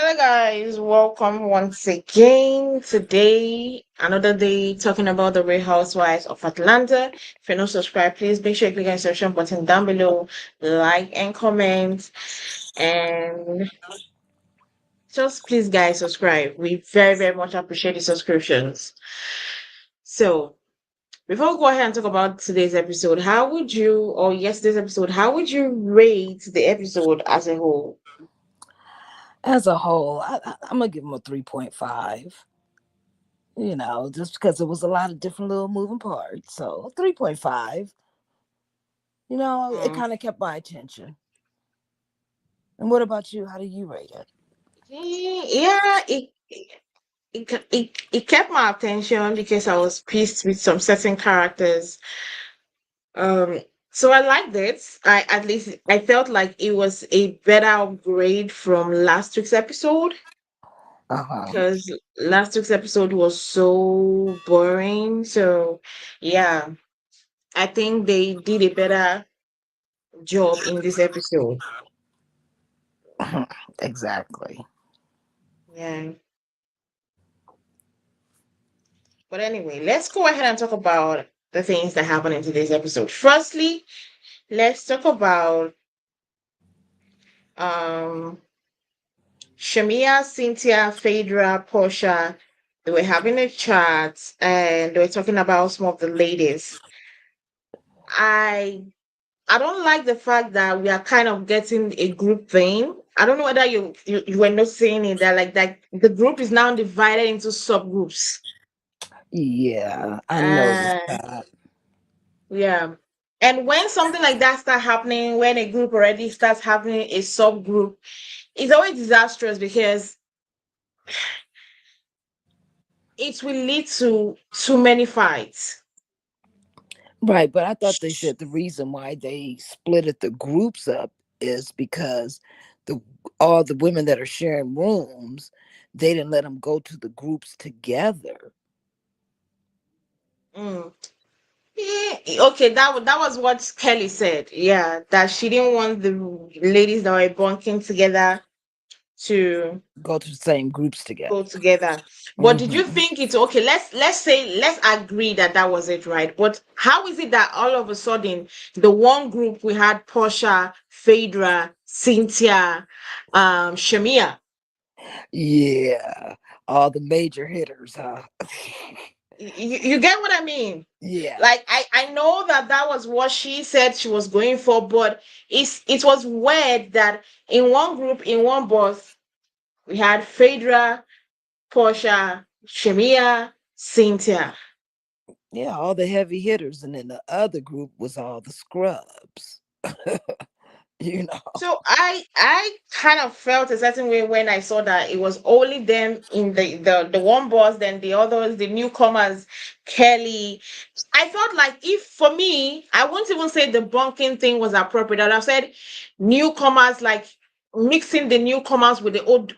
Hello, guys. Welcome once again. Today, another day talking about the Real Housewives of Atlanta. If you're not subscribed, please make sure you click on the subscribe button down below, like and comment, and just please, guys, subscribe. We very, very much appreciate the subscriptions. So, before we go ahead and talk about today's episode, how would you, or yesterday's episode, how would you rate the episode as a whole? As a whole, I'm gonna give him a 3.5. Just because there was a lot of different little moving parts. So 3.5. It Hmm. kind of kept my attention. And what about you? How do you rate it? Yeah, it kept my attention because I was pissed with some certain characters. Um, so I liked it. I at least I felt like it was a better upgrade from last week's episode Uh huh. because last week's episode was so boring. So yeah, I think they did a better job in this episode. Exactly. Yeah. But anyway, let's go ahead and talk about the things that happened in today's episode. Firstly, let's talk about um Shamea, Cynthia, Phaedra, Portia. They were having a chat and they were talking about some of the ladies. I I don't like the fact that we are kind of getting a group thing. I don't know whether you were not saying it that like that the group is now divided into subgroups. Yeah, I noticed Uh that. yeah. And when something like that starts happening, when a group already starts having a subgroup, it's always disastrous because it will lead to too many fights. Right, but I thought they said the reason why they splitted the groups up is because the all the women that are sharing rooms, they didn't let them go to the groups together. Mm. Yeah, okay, that was what Kelly said. Yeah, that she didn't want the ladies that were bunking together to Go to the same groups together. go together. But did you Hmm. think it's okay? Let's agree that that was it, right? But how is it that all of a sudden the one group we had Portia, Phaedra, Cynthia, Shamia. Yeah, all the major hitters, huh? You get what I mean? Yeah, Like I know that that was what she said she was going for, but it was weird that in one group, in one bus, we had Phaedra, Portia, Shamia, Cynthia. yeah, all the heavy hitters, and then the other group was all the scrubs. you know. So I kind of felt a certain way when I saw that it was only them in the one bus, then the others, the newcomers, Kelly. I felt like if for me, I wouldn't even say the bunking thing was appropriate. I'd have said newcomers, like mixing the newcomers with the old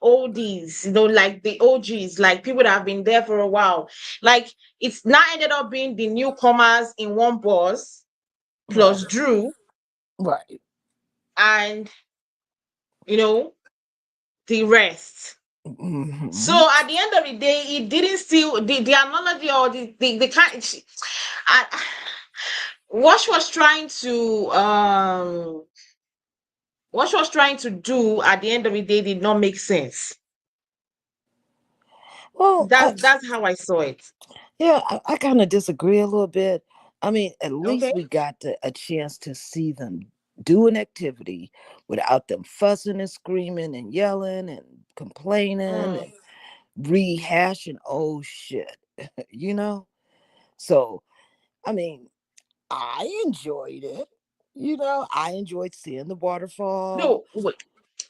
oldies, like the OGs, like people that have been there for a while. Like it's now ended up being the newcomers in one bus plus Right, Drew right. and you know the rest. So Hmm. at the end of the day, it didn't still the analogy or the kind. I, what she was trying to what she was trying to do at the end of the day did not make sense. Well, That's how I saw it. yeah, I kind of disagree a little bit. I mean, at Okay. least we got a chance to see them do an activity without them fussing and screaming and yelling and complaining Mm. and rehashing old shit, you know? So, I mean, I enjoyed it. I enjoyed seeing the waterfall. No, wait.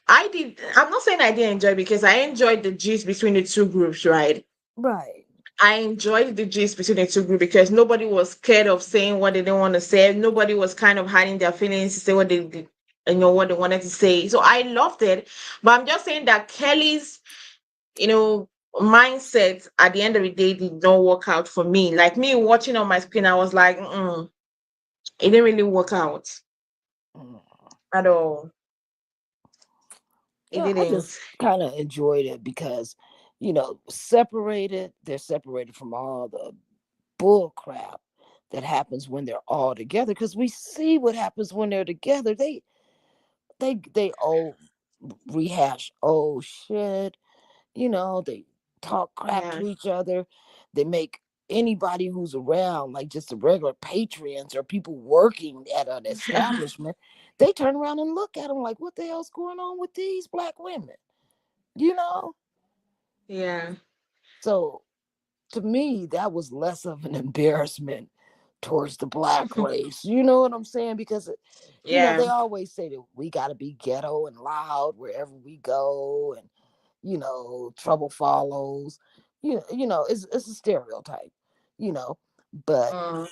I did. I'm not saying I didn't enjoy because I enjoyed the gist between the two groups, right? Right. I enjoyed the gist between the two groups because nobody was scared of saying what they didn't want to say. Nobody was kind of hiding their feelings to say what they did, what they wanted to say. So I loved it. But I'm just saying that Kelly's, you know, mindset at the end of the day did not work out for me. Like me watching on my screen, I was like, it didn't really work out Mm. at all. It I just didn't. kind of enjoyed it because, separated, they're separated from all the bull crap that happens when they're all together. Because we see what happens when they're together. They all rehash old shit. They talk crap Yeah. to each other. They make anybody who's around, like just the regular patrons or people working at an establishment, they turn around and look at them like, what the hell's going on with these black women? You know? Yeah. So to me, that was less of an embarrassment towards the black race. You know what I'm saying? Because Yeah. they always say that we got to be ghetto and loud wherever we go, and trouble follows. It's a stereotype. You know, but Mm.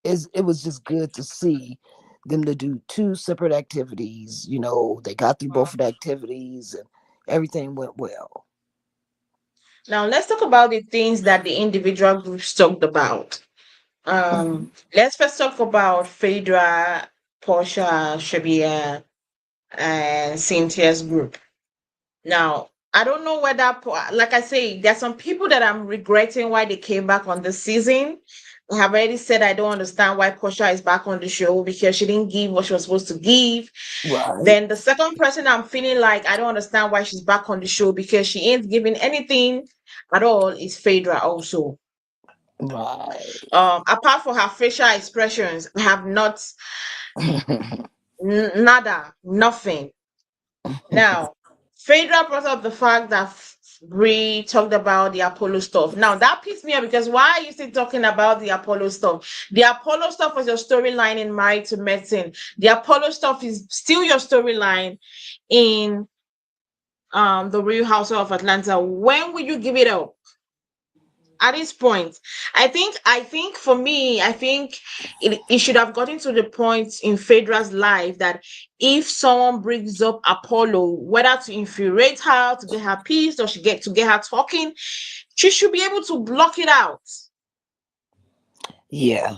it was just good to see them to do two separate activities. They got through both of the activities and everything went well. Now let's talk about the things that the individual groups talked about. Let's first talk about Phaedra, Portia, Shabia, and Cynthia's group. Now, I don't know whether, like I say, there's some people that I'm regretting why they came back on this season. I have already said I don't understand why Portia is back on the show because she didn't give what she was supposed to give. Right, Then the second person I'm feeling like I don't understand why she's back on the show because she ain't giving anything at all is Phaedra also. right. Apart from her facial expressions, I have not nada, nothing. Now, Phaedra brought up the fact that Brie talked about the Apollo stuff. Now that pissed me off because why are you still talking about the Apollo stuff? The Apollo stuff was your storyline in Married to Medicine. The Apollo stuff is still your storyline in the Real Housewives of Atlanta. When will you give it up? At this point, I think for me, I think it should have gotten to the point in Phaedra's life that if someone brings up Apollo, whether to infuriate her, to get her pissed, or to get her talking, she should be able to block it out. Yeah.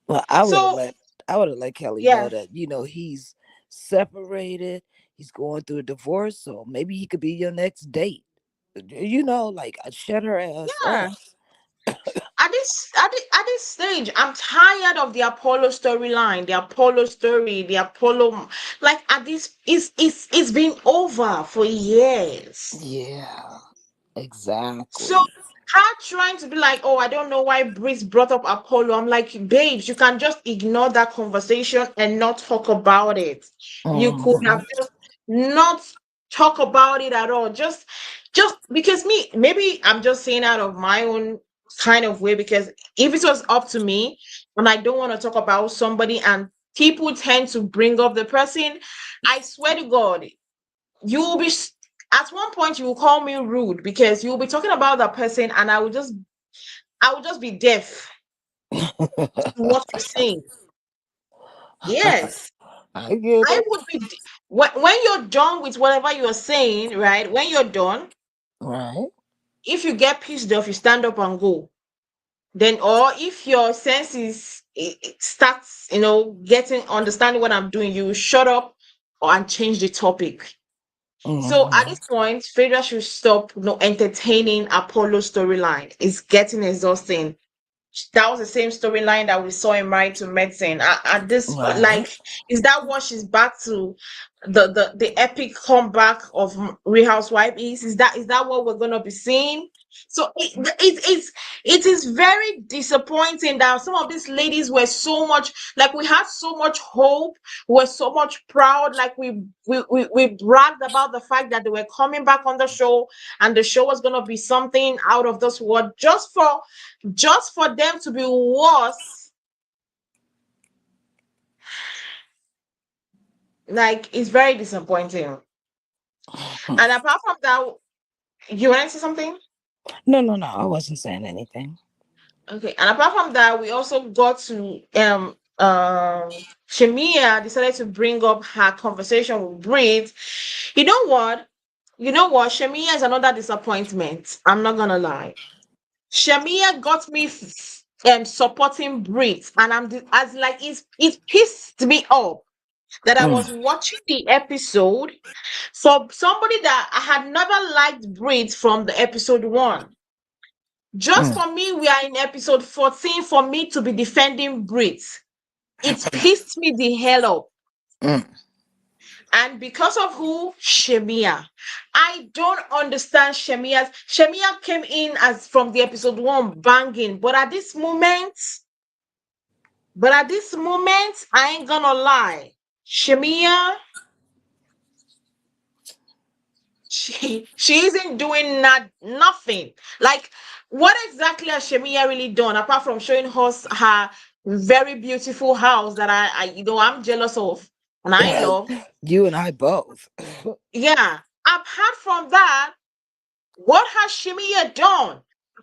Well, I would have So let I would have let Kelly know yeah, that he's separated. He's going through a divorce, so maybe he could be your next date. Like shut her ass yeah. up. At this stage, I'm tired of the Apollo storyline, the Apollo story, the Apollo. Like at this, it's been over for years. Yeah, So exactly. her trying to be like, oh, I don't know why Brice brought up Apollo. I'm like, babes, you can just ignore that conversation and not talk about it. You could have Hmm. just not talk about it at all. Just because maybe I'm just saying out of my own kind of way, because if it was up to me and I don't want to talk about somebody and people tend to bring up the person, I swear to God, you will be at one point you will call me rude because you will be talking about that person and I will just be deaf to what you're saying. Yes, I get I it. would be when you're done with whatever you're saying, right? When you're done, Right. if you get pissed off, you stand up and go. Then, or if your senses it starts, getting understanding what I'm doing, you shut up or and change the topic. So at Hmm. this point, Fedra should stop, entertaining Apollo storyline. It's getting exhausting. That was the same storyline that we saw in Married to Medicine. At this, Right. like, is that what she's back to? The epic comeback of Real Housewife is that what we're gonna be seeing? So it is very disappointing that some of these ladies were so much like we had so much hope, were so much proud, like we bragged about the fact that they were coming back on the show and the show was gonna be something out of this world just for them to be worse. Like it's very disappointing. And apart from that, you want to say something? No, no, no. I wasn't saying anything. Okay. And apart from that, we also got to Shamea decided to bring up her conversation with Brit. You know what? Shamea is another disappointment. I'm not gonna lie. Shamea got me supporting Brit, and as like it pissed me off that I Mm. was watching the episode. For somebody that I had never liked Brit from the episode one, just Mm, for me, we are in episode 14 for me to be defending Brit. It pissed me the hell off. mm. And because of who? Shamea. I don't understand Shamea's. Shamea came in as from the episode one banging, but at this moment, I ain't gonna lie. Shamea, she isn't doing nothing. Like, what exactly has Shamea really done apart from showing us her very beautiful house that I'm jealous of and I Yeah, love? you and I both. Yeah. Apart from that, what has Shimia done?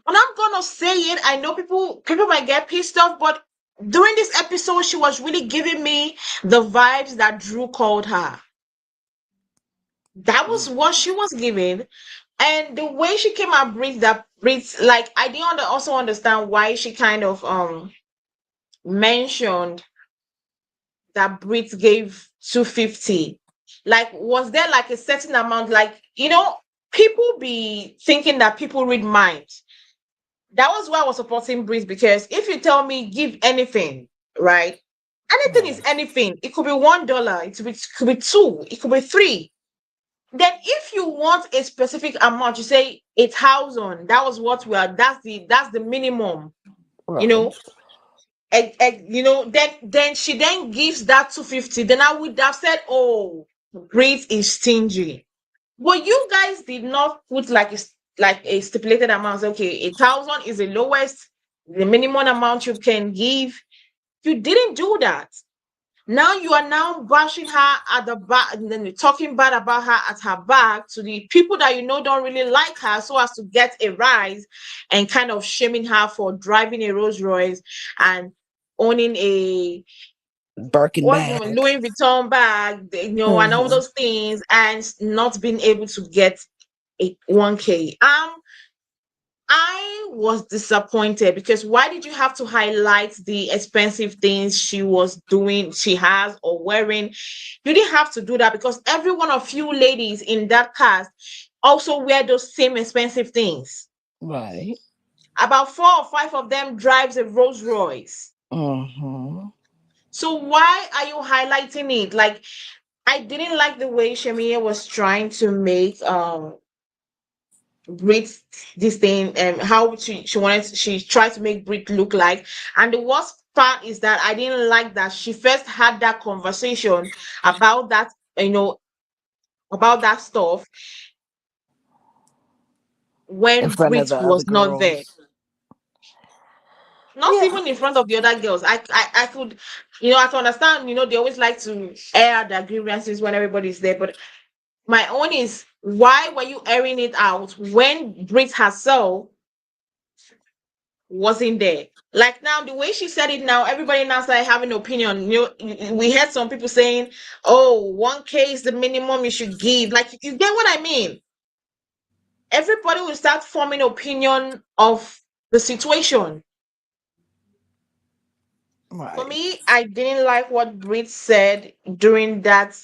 And I'm gonna say it. I know people might get pissed off, but during this episode, she was really giving me the vibes that Drew called her. That was what she was giving. And the way she came at Brit, that Brit, like, I didn't also understand why she kind of mentioned that Brit gave 250. Like, was there like a certain amount? Like, people be thinking that people read minds. That was why I was supporting Brit, because if you tell me give anything, right? Anything is Right. anything. It could be $1, it could be two, it could be three. Then if you want a specific amount, you say 8,000. That was what we are. That's the minimum. You Right. know, then she then gives that 250. Then I would have said, oh, Brit is stingy. But you guys did not put like a stipulated amount. Okay, 1,000 is the lowest, the minimum amount you can give. You didn't do that. Now you are now bashing her at the back, and then you're talking bad about her at her back to the people that don't really like her, so as to get a rise, and kind of shaming her for driving a Rolls Royce and owning a Birkin what's the name, bag. Louis Vuitton bag, and all Hmm. those things, and not being able to get a 1K. I was disappointed, because why did you have to highlight the expensive things she was doing, she has or wearing? You didn't have to do that, because every one of you ladies in that cast also wear those same expensive things. Right. About four or five of them drives a Rolls Royce. Hmm. So why are you highlighting it? Like, I didn't like the way Shamia was trying to make Brit this thing, and how she tried to make Brit look like. And the worst part is that I didn't like that she first had that conversation about that, about that stuff, In when front of Brit the was other not there. girls. Not Yeah. even in front of the other girls. I could, I can understand, they always like to air their grievances when everybody's there. But my own is, why were you airing it out when Brit herself wasn't there? Like, now, the way she said it, now everybody now started having opinion. We heard some people saying, "Oh, 1K is the minimum you should give." Like, you get what I mean? Everybody will start forming opinion of the situation. For Right. me, I didn't like what Brit said during that,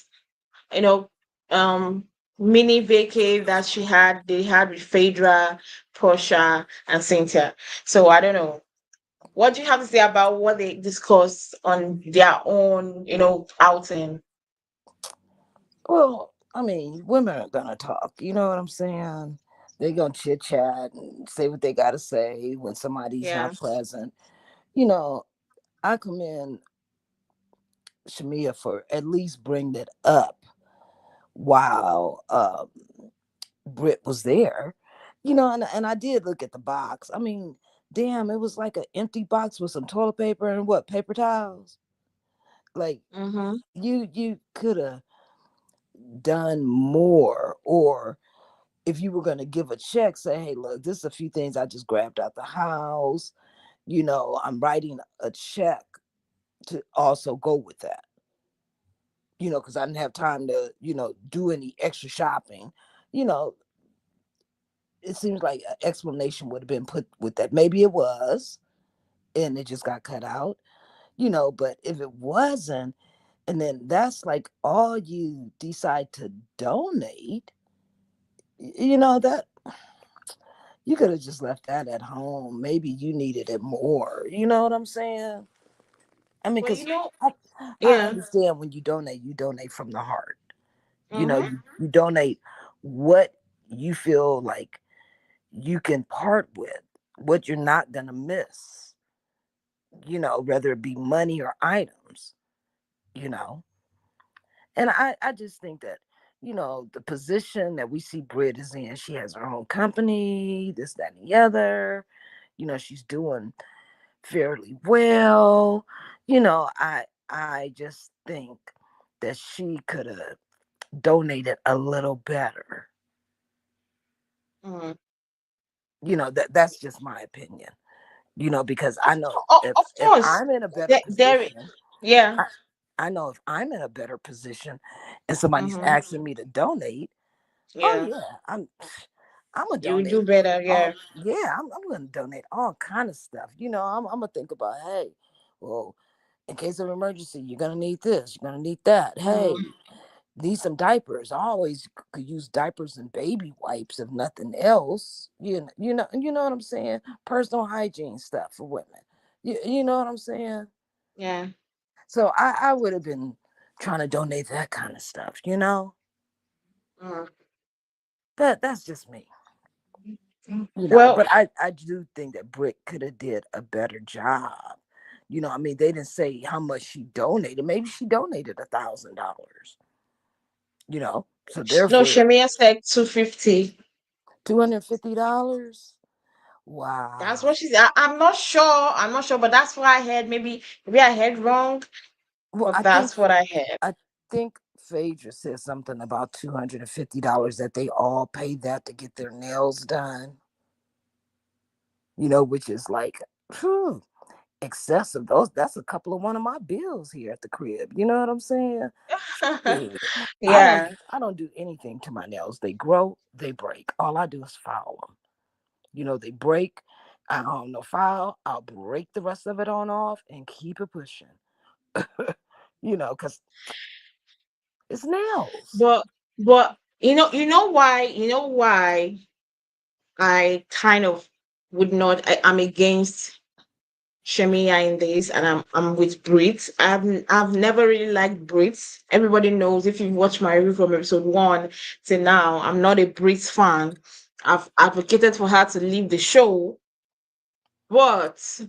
you know, um, mini vacay that they had with Phaedra, Portia, and Cynthia. So I don't know. What do you have to say about what they discussed on their own, outing? Well, I mean, women are gonna talk. You know what I'm saying? They're gonna chit chat and say what they gotta say when somebody's Yeah. not present. You know, I commend Shamia for at least bringing it up while Britt was there. And I did look at the box. I mean, damn, it was like an empty box with some toilet paper and what, paper towels. Like, Mm-hmm. you could have done more, or if you were going to give a check, say, hey, look, this is a few things I just grabbed out the house. I'm writing a check to also go with that, because I didn't have time to, do any extra shopping. You know, it seems like an explanation would have been put with that. Maybe it was, and it just got cut out, but if it wasn't, and then that's like all you decide to donate, that you could have just left that at home. Maybe you needed it more. You know what I'm saying? I mean, Well, because you know, I, I yeah. understand when you donate from the heart. Mm-hmm. You donate what you feel like you can part with, what you're not going to miss, whether it be money or items, you know. And I just think that, the position that we see Brit is in, she has her own company, this, that, and the other. She's doing fairly well. I just think that she could have donated a little better. Mm-hmm. That's just my opinion. Because I know if Of if course, I'm in a better there, position, yeah. I, I know if I'm in a better position and somebody's Mm-hmm. asking me to donate, oh Yeah, yeah, I'm gonna you donate do better. Yeah. all yeah, I'm gonna donate all kind of stuff. I'm gonna think about, hey, well, in case of emergency, you're gonna need this, you're gonna need that. Hey, Mm-hmm. need some diapers. I always could use diapers and baby wipes if nothing else. You know what I'm saying? Personal hygiene stuff for women. You know what I'm saying? Yeah. So I would have been trying to donate that kind of stuff. Mm. But that's just me. Well, But I do think that Britt could have did a better job. I mean, they didn't say how much she donated. Maybe she donated $1,000. So no, therefore, Shamea said 250. $250. That's Wow. what she said. I'm not sure. I'm not sure, but that's what I heard. Maybe I heard wrong, Well, but that's what I heard. I think Phaedra said something about $250 that they all pay that to get their nails done. Which is like, whew, excessive. That's a couple of one of my bills here at the crib. You know what I'm saying? Yeah. I don't Yeah. I don't do anything to my nails. They grow, they break. All I do is file them. They break. I don't know, file. I'll break the rest of it on off and keep it pushing. Because it's nails. But you know why I kind of would not. I'm against Shamia in this, and I'm with Brit. I've never really liked Brit. Everybody knows if you've watched my review from episode 1 to now, I'm not a Brit fan. I've advocated for her to leave the show, but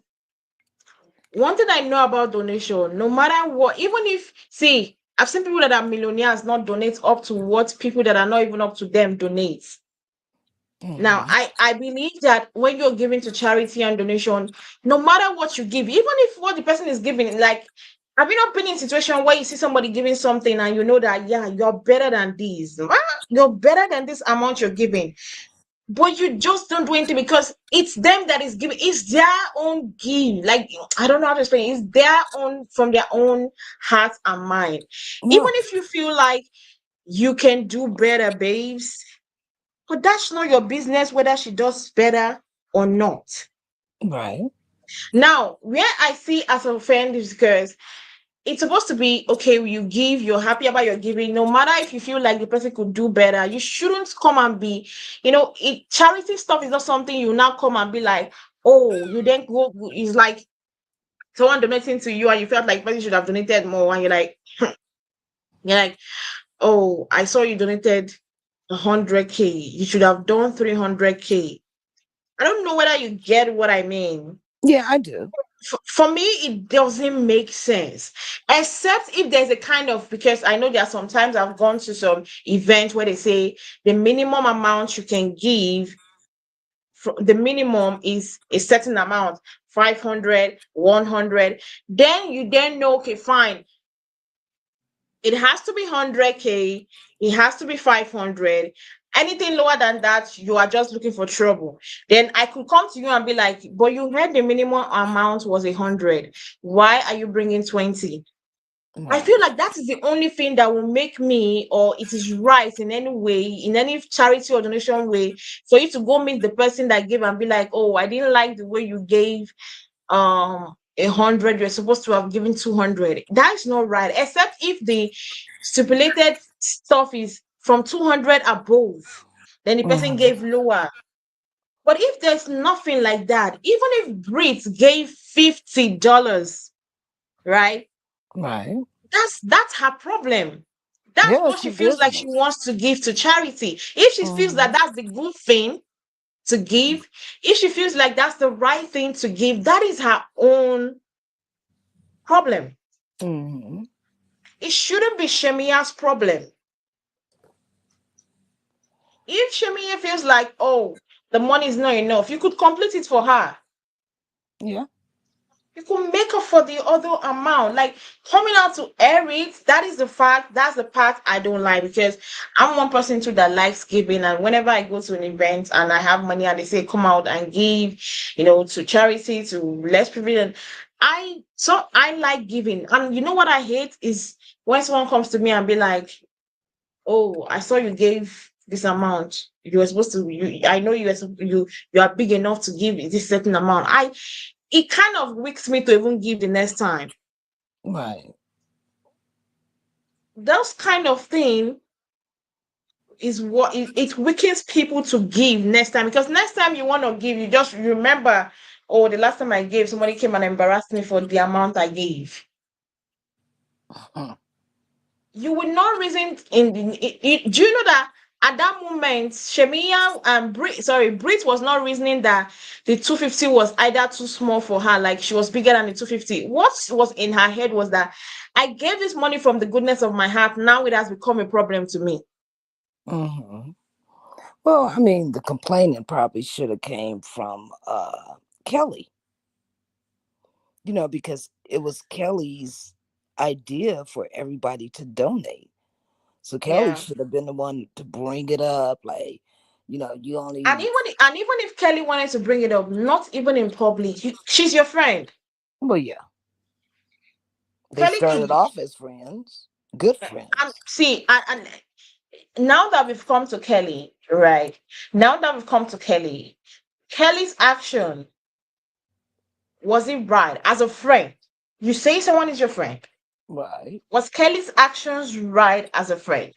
one thing I know about donation, no matter what, even if see, I've seen people that are millionaires not donate up to what people that are not even up to them donate. Now, Hmm. I believe that when you're giving to charity and donation, no matter what you give, even if what the person is giving, like, have you not been in a situation where you see somebody giving something and you know that, yeah, you're better than this, you're better than this amount you're giving, but you just don't do anything because it's them that is giving, it's their own give. Like, I don't know how to explain it. It's their own, from their own heart and mind. Even No. if you feel like you can do better, babes, but that's not your business whether she does better or not. Right. Now, where I see as a friend is because it's supposed to be okay, you give, you're happy about your giving, no matter if you feel like the person could do better. You shouldn't come and be, charity stuff is not something you now come and be like, oh, you then go, it's like someone donating to you and you felt like the person should have donated more, and you're like, oh, I saw you donated 100K, you should have done 300K. I don't know whether you get what I mean. Yeah, I do. For me, it doesn't make sense, except if there's a kind of, because I know there are sometimes I've gone to some event where they say the minimum amount you can give, the minimum is a certain amount, 500, 100. Then you then know, okay, fine, it has to be 100K, it has to be 500. Anything lower than that, you are just looking for trouble. Then I could come to you and be like, but you heard the minimum amount was 100. Why are you bringing 20? I Right. feel like that is the only thing that will make me, or it is right in any way, in any charity or donation way, for you to go meet the person that gave and be like, oh, I didn't like the way you gave. 100, you're supposed to have given 200. That is not right, except if the stipulated stuff is from 200 above, then the person Mm-hmm. gave lower. But if there's nothing like that, even if Brit gave $50, right? Right. That's her problem. That's Yeah, what it's she your feels like she business. wants to give to charity. If she feels that Mm-hmm. that's the good thing to give, if she feels like that's the right thing to give, that is her own problem. Mm-hmm. It shouldn't be Shemia's problem. If Shemia feels like, oh, the money is not enough, you could complete it for her. Yeah. You could make up for the other amount. Like coming out to air it, that is the fact, that's the part I don't like, because I'm one person too that likes giving. And whenever I go to an event and I have money and they say come out and give, to charity, to less privileged, I like giving. And you know what I hate is when someone comes to me and be like, oh, I saw you gave this amount. You were supposed to. I know you are big enough to give this certain amount. It kind of weaks me to even give the next time. Right. Those kind of thing is what it weakens people to give next time, because next time you want to give, you just remember, oh, the last time I gave, somebody came and embarrassed me for the amount I gave. Mm-hmm. You will not reason do you know that at that moment Shemia and Brit was not reasoning that the 250 was either too small for her, like she was bigger than the 250. What was in her head was that I gave this money from the goodness of my heart, now it has become a problem to me. Mm-hmm. Well, I mean, the complaining probably should have came from Kelli, because it was Kelly's idea for everybody to donate. So Kelly Yeah. should have been the one to bring it up. Like, you And only, even if Kelly wanted to bring it up, not even in public, she's your friend. well, yeah, they Kelly started can off as friends, good and friends. see now that we've come to Kelly, right? Now that we've come to Kelly's action, was it right as a friend? You say someone is your friend. Right. Was Kelly's actions right as a friend?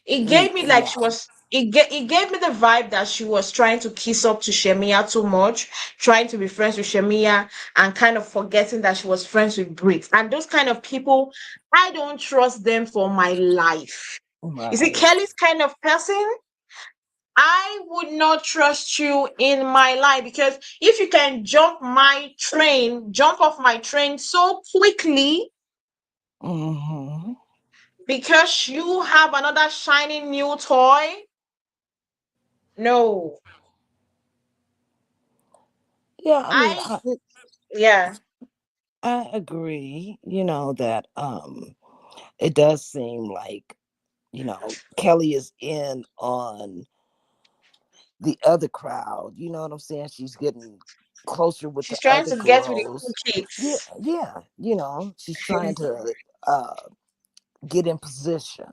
It gave me like she No. was. It gave me the vibe that she was trying to kiss up to Shemia too much, trying to be friends with Shemia, and kind of forgetting that she was friends with Brit. And those kind of people, I don't trust them for my life. Is it Right. Kelly's kind of person? I would not trust you in my life, because if you can jump off my train so quickly Mm-hmm. because you have another shiny new toy, no. Yeah, I mean, I yeah, I agree, that it does seem like, Kelly is in on the other crowd. You know what I'm saying? She's getting closer with the she's trying other to get with the cool girls. Yeah, kids. yeah. She's trying to get in position.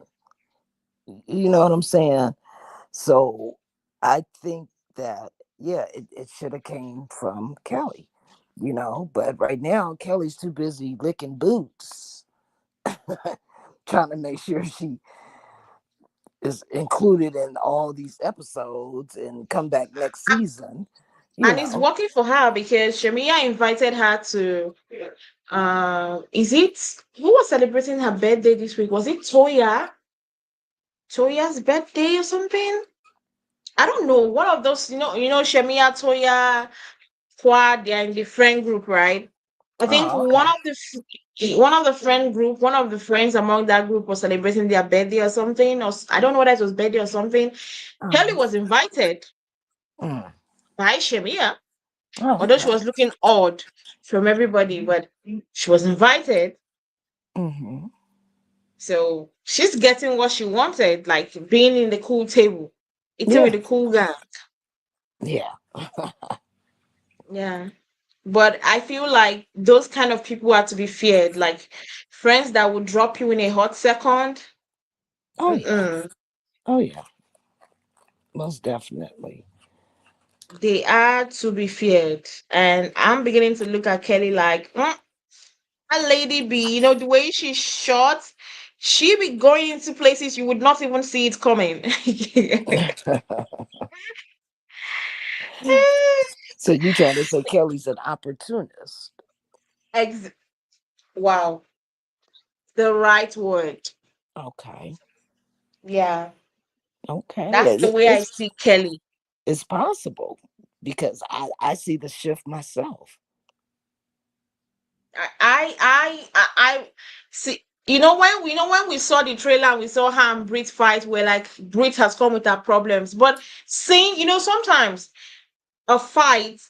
You know what I'm saying? So I think that, yeah, it should have came from Kelly. But right now Kelly's too busy licking boots, trying to make sure she is included in all these episodes and come back next season. You And it's know. working for her because Shemia invited her to is it who was celebrating her birthday this week? Was it Toya's birthday or something? I don't know. One of those, Shemia, Toya, Quad, they're in the friend group, right? I think Oh, okay. one of the friend group, one of the friends among that group was celebrating their birthday or something, or I don't know whether it was birthday or something. Kelly Uh, was invited mm. by Shemia, Oh, although she okay. was looking odd from everybody, but she was invited. Hmm. So she's getting what she wanted, like being in the cool table, eating with Yeah. the cool guy. Yeah. Yeah. But I feel like those kind of people are to be feared, like friends that would drop you in a hot second. Oh, yeah. Mm-mm. Oh, yeah. Most definitely. They are to be feared. And I'm beginning to look at Kelly like, that lady be, the way she's short, she be going into places you would not even see it coming. So you trying to say Kelly's an opportunist? Ex- wow, the right word. Okay. Yeah, Okay. that's the way I see Kelly. It's possible because I see the shift myself. I see. When we saw the trailer and we saw her and Brit fight, we're like, Brit has come with her problems. But seeing, sometimes a fight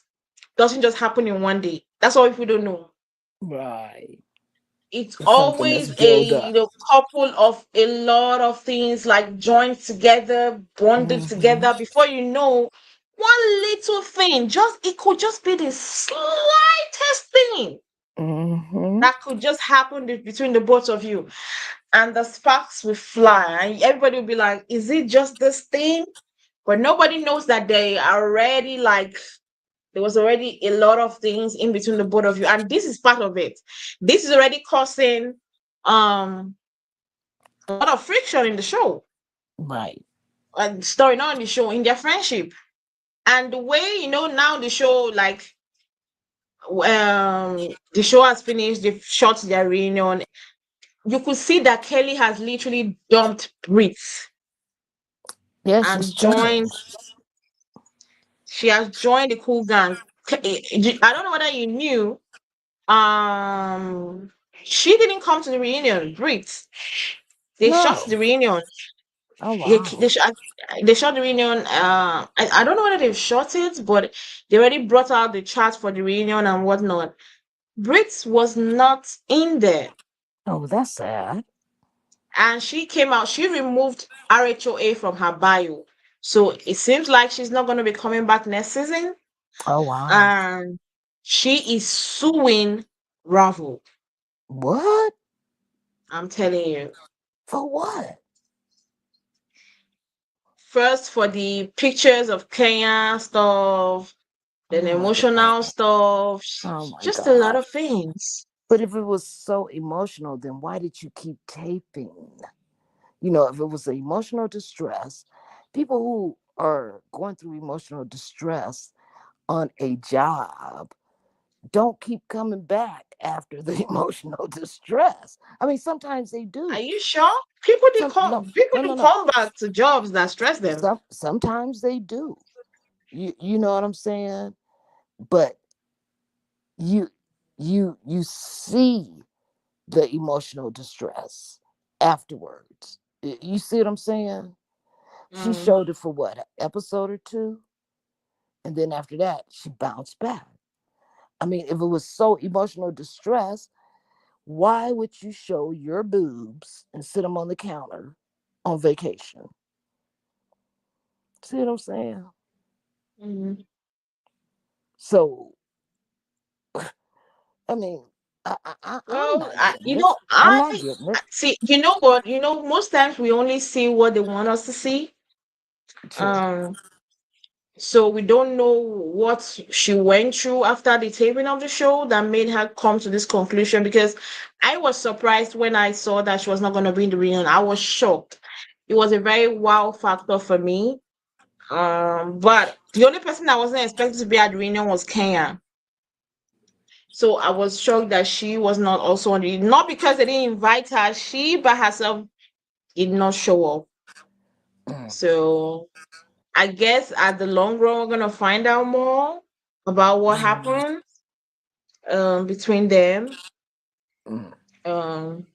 doesn't just happen in one day. That's all people don't know. Right. It's It's something that's always a built up. couple of a lot of things like joined together, bonded Hmm. together. Before you know, one little thing, just it could just be the slightest thing Hmm. that could just happen between the both of you, and the sparks will fly, and everybody will be like, "Is it just this thing?" But nobody knows that they are already like there was already a lot of things in between the both of you, and this is part of it. This is already causing um a lot of friction in the show, Right. and story not in the show, in their friendship. And the way now the show, like, the show has finished, they've shot their reunion. You could see that Kelly has literally dumped Brit Yeah, she's and joined. changed. She has joined the cool gang. I don't know whether you knew. Um, she didn't come to the reunion. Brit. They shot No. the reunion. Oh They, wow. they, shot, they shot the reunion. I don't know whether they've shot it, but they already brought out the chart for the reunion and whatnot. Brit was not in there, Oh, that's sad. and she came out. She removed RHOA from her bio, so it seems like she's not going to be coming back next season. Oh wow. And she is suing Ravel. What? I'm telling you. For what? First for the pictures of Kenya stuff, then Oh my god. emotional stuff, Oh my just a lot god. of things. But if it was so emotional, then why did you keep taping? You know, if it was emotional distress, people who are going through emotional distress on a job don't keep coming back after the emotional distress. I mean, sometimes they Are do. you sure? People do Some come no, people no, do no, no. come back to jobs that stress them. Sometimes they do. You know what I'm saying? But you you see the emotional distress afterwards. You see what I'm saying? She Mm. showed it for what, episode or two, and then after that she bounced back. I mean, if it was so emotional distress, why would you show your boobs and sit them on the counter on vacation? See what I'm saying? Mm. So, I mean, I'm Well, not getting it. I'm not getting it. see. You know what? Most times we only see what they want us to see. True. Um, So we don't know what she went through after the taping of the show that made her come to this conclusion, because I was surprised when I saw that she was not going to be in the reunion. I was shocked. It was a very wow factor for me. But the only person I wasn't expecting to be at the reunion was Kenya. So I was shocked that she was not also on the, not because they didn't invite her, she by herself did not show up. Mm, So I guess at the long run we're gonna find out more about what mm, happened between them. mm, Um,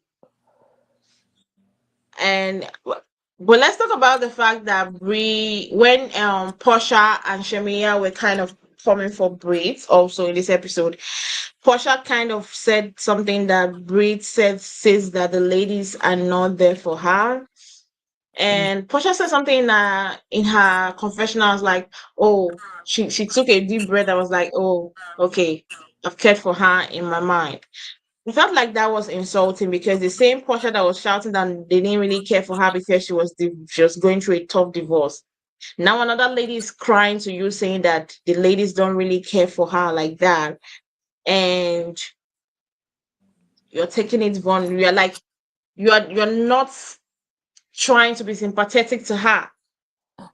and but let's talk about the fact that when Portia and Shamea were kind of coming for Brit also in this episode, Portia kind of said something that Brit says that the ladies are not there for her. mm, And Portia said something in her confessional. I was like, oh, she took a deep breath. I was like, oh, okay, I've cared for her in my mind. I felt like that was insulting, because the same Portia that was shouting that they didn't really care for her because she was going through a tough divorce. Now another lady is crying to you saying that the ladies don't really care for her like that. And you're taking it wrong. You're like you're not trying to be sympathetic to her.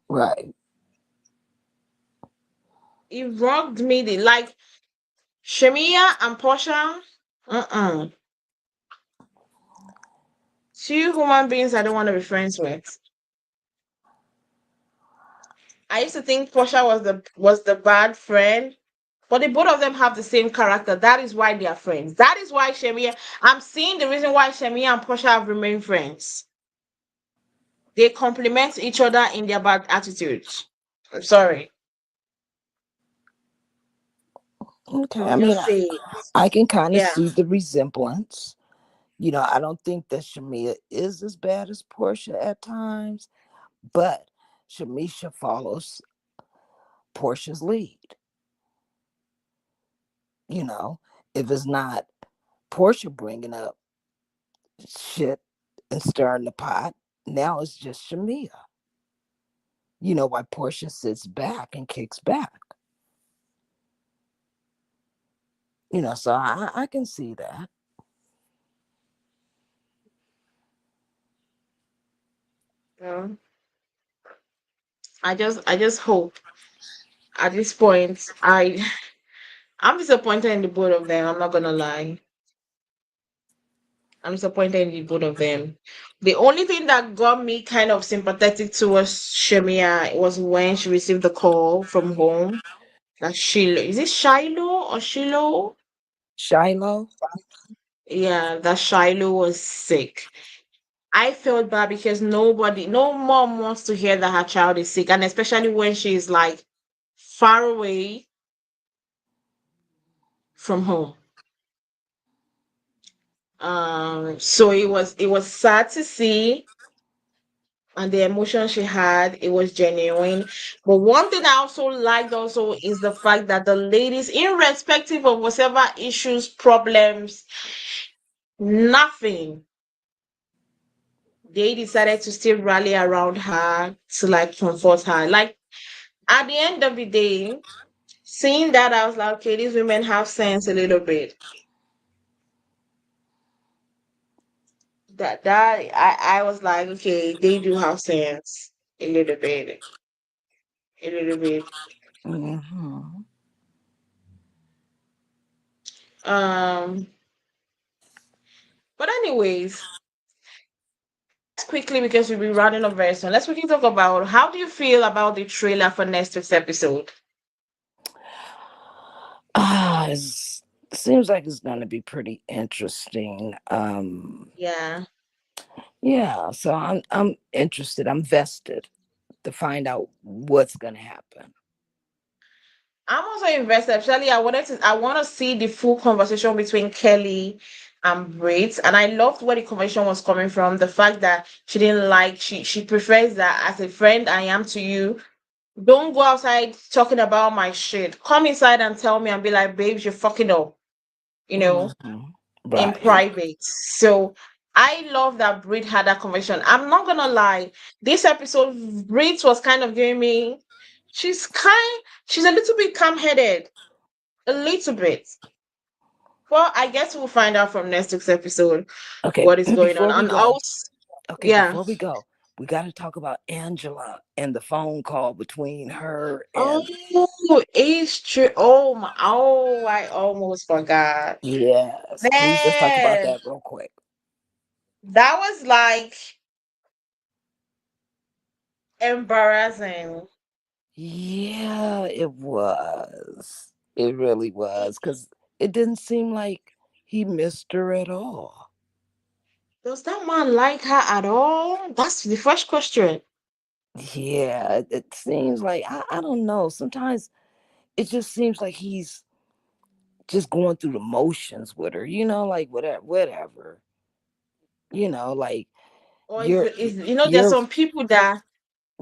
Right. It wronged me. Like Shamea and Portia. Uh-uh. Two human beings I don't want to be friends with. I used to think Portia was the bad friend, but the both of them have the same character. That is why they are friends. That is why Shamia. I'm seeing the reason why Shamia and Portia have remained friends. They complement each other in their bad attitudes. I'm sorry. Okay. I'll I mean, just say it. I can kind of Yeah. see the resemblance. I don't think that Shamia is as bad as Portia at times, but Shamisha follows Portia's lead. You know, if it's not Portia bringing up shit and stirring the pot, now it's just Shamia. Why Portia sits back and kicks back. So I can see that. Um, I just hope at this point I'm disappointed in the both of them. I'm not gonna lie. I'm disappointed in the both of them. The only thing that got me kind of sympathetic towards Shemia was when she received the call from home that Shiloh, is it Shiloh or Shiloh? Shiloh. Yeah, that Shiloh was sick. I felt bad because no mom wants to hear that her child is sick, and especially when she's like far away from home. So it was sad to see, and the emotion she had, it was genuine. But one thing I also liked also is the fact that the ladies, irrespective of whatever issues, problems, nothing, they decided to still rally around her to like comfort her. Like at the end of the day, seeing that, I was like, okay, these women have sense a little bit. That I was like, okay, they do have sense a little bit, a little bit. Hmm. Um, but anyways, quickly because we'll be running up very soon. Let's quickly talk about how do you feel about the trailer for next week's episode? It seems like it's going to be pretty interesting. Yeah. Yeah, so I'm interested. I'm vested to find out what's going to happen. I'm also invested. Actually, I want to see the full conversation between Kelli and Brit. And I loved where the conversation was coming from. The fact that she didn't like she prefers that as a friend I am to you. Don't go outside talking about my shit. Come inside and tell me and be like, babes, you're fucking up, you know, Hmm. in Right. private. So I love that Brit had that conversation. I'm not gonna lie, this episode, Brit was kind of giving me she's a little bit calm-headed. A little bit. Well, I guess we'll find out from next week's episode Okay, what is going on. before we And go, also, okay, yeah. before we go, we got to talk about Angela and the phone call between her Oh, and it's true. Oh my, oh, I almost forgot. yes, please let's talk about Man, that real quick. that was like embarrassing. Yeah, it was. It really was cuz it didn't seem like he missed her at all. Does that man like her at all? That's the first question. Yeah, it seems like I don't know. Sometimes it just seems like he's just going through the motions with her, like whatever. Like Or you're there's you're some people that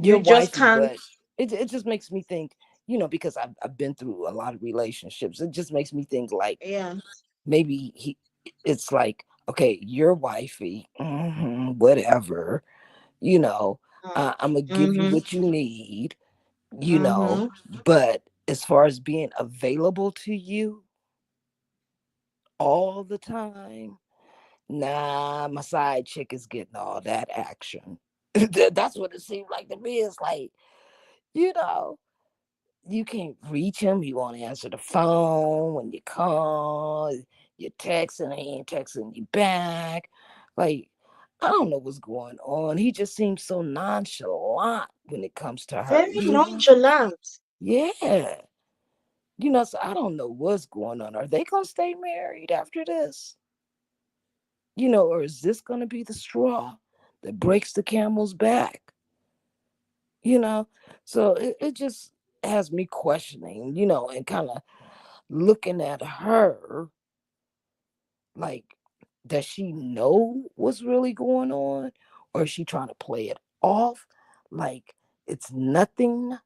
you're you just wifey, can't. but it just makes me think, because I've been through a lot of relationships. It just makes me think like Yeah. maybe it's like, okay, you're wifey, whatever, you know. I'm gonna give you Mm-hmm. what you need, you know. Mm-hmm. But as far as being available to you all the time, nah, my side chick is getting all that action. That's what it seemed like to me. It's like, you know, you can't reach him. He won't answer the phone when you call. You're texting, he ain't texting you back. Like, I don't know what's going on. He just seems so nonchalant when it comes to her. Very nonchalant. Yeah. So I don't know what's going on. Are they gonna stay married after this? Or is this gonna be the straw that breaks the camel's back? You know, so it just has me questioning, and kind of looking at her like, does she know what's really going on, or is she trying to play it off like it's nothing?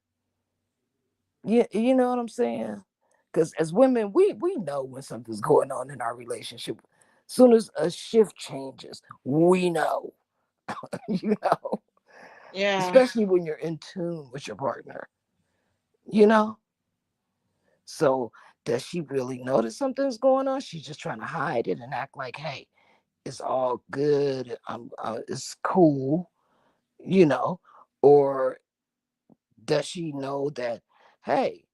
You know what I'm saying? Because as women, we know when something's going on in our relationship. Soon as a shift changes, we know. you know, Yeah. especially when you're in tune with your partner. You know, so does she really know that something's going on? She's just trying to hide it and act like, hey, it's all good. It's cool. You know, or does she know that, hey,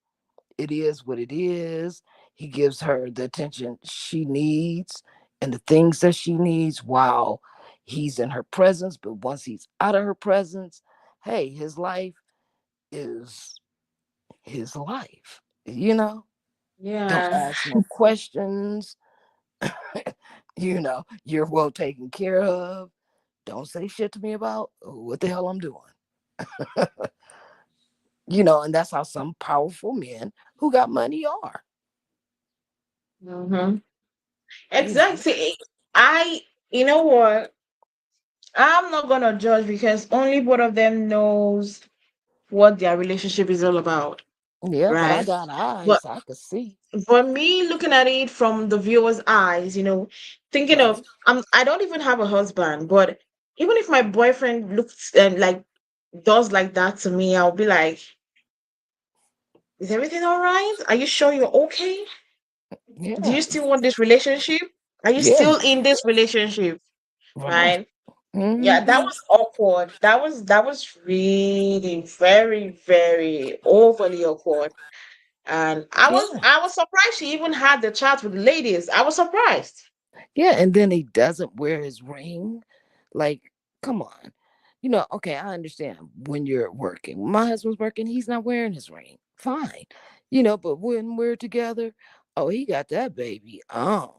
it is what it is. He gives her the attention she needs and the things that she needs while he's in her presence. But once he's out of her presence, hey, his life is his life. Don't Yeah. ask no questions. You're well taken care of. Don't say shit to me about what the hell I'm doing. And that's how some powerful men who got money are. Mm-hmm. You know, Exactly. I, you know what? I'm not gonna judge because only both of them knows what their relationship is all about, yeah, but I right? got But eyes. I could see. for me, looking at it from the viewer's eyes, thinking Right. of, I don't even have a husband, but even if my boyfriend looks and like does like that to me, I'll be like, is everything all right? Are you sure you're okay? Do Yeah. you still want this relationship? Are you Yeah. still in this relationship? Right. Right? Yeah, that Hmm. was awkward. That was really very, very overly awkward. And I was Yeah. I was surprised she even had the chat with the ladies. I was surprised. Yeah. And then he doesn't wear his ring. Like, come on. Okay, I understand when you're working. When my husband's working, he's not wearing his ring. Fine. But when we're together, oh, he got that baby on.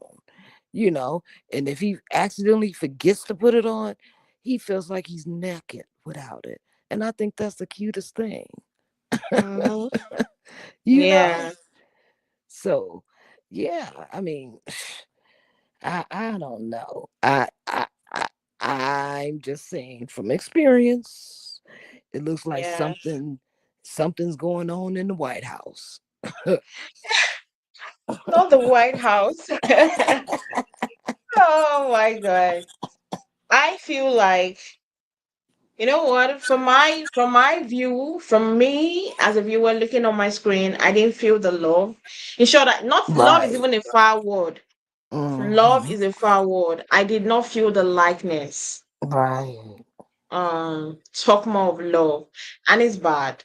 You know, and if he accidentally forgets to put it on, he feels like he's naked without it. And I think that's the cutest thing. Hmm. you know? Yeah, So, yeah, I mean, I don't know. I'm just saying from experience, it looks like yeah. something's going on in the White House. Not the White House. Oh my God. I feel like, you know what? From my view, from me as a viewer looking on my screen, I didn't feel the love. In short, not love is Right. even a far word. Love Hmm. is a far word. I did not feel the likeness. Right. Talk more of love, and it's bad.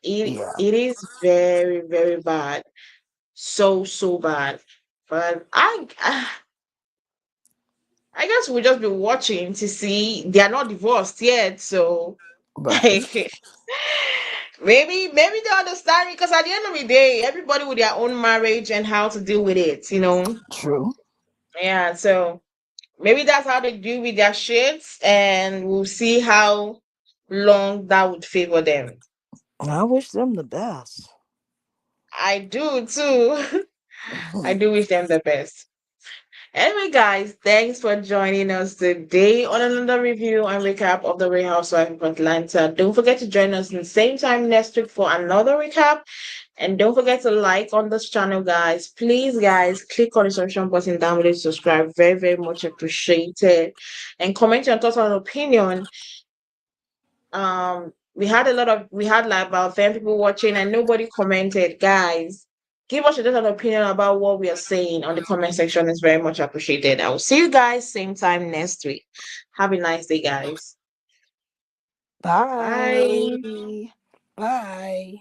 It Yeah. it is very, very bad. So bad. But I guess we'll just be watching to see. They are not divorced yet, so Right. maybe they understand, because at the end of the day, everybody with their own marriage and how to deal with it. True. Yeah, so maybe that's how they deal with their shits, and we'll see how long that would favor them. I wish them the best. I do too. I do wish them the best. Anyway, guys, thanks for joining us today on another review and recap of the Real Housewives of Atlanta. Don't forget to join us in the same time next week for another recap. And don't forget to like on this channel, guys. Please, guys, click on the subscription button down below to subscribe. Very, very much appreciated. And comment your thoughts and opinion We had like about 10 people watching and nobody commented. Guys, give us just an opinion about what we are saying on the comment section. It's very much appreciated. I will see you guys same time next week. Have a nice day, guys. Bye. Bye. Bye.